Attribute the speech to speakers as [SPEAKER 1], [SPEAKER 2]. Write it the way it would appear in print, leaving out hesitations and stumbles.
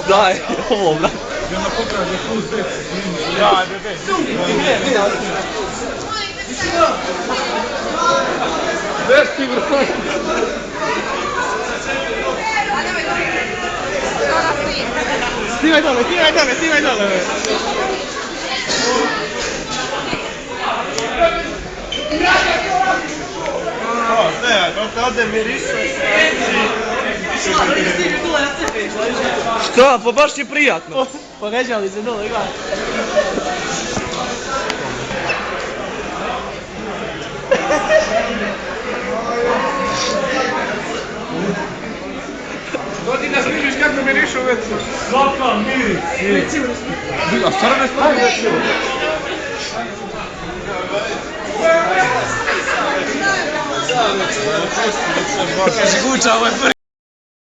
[SPEAKER 1] Šta je ovo, brat? Vesti, brat! Snimaj dole, snimaj dole! Šta, pa baš je prijatno.
[SPEAKER 2] Pa ređali se dole, gledaj.
[SPEAKER 3] Dodi da snimiš kako miriše u vecu.
[SPEAKER 1] Kakav miris? A stvarno ne stavim veću.
[SPEAKER 2] Kaže Guča, ovo je prvi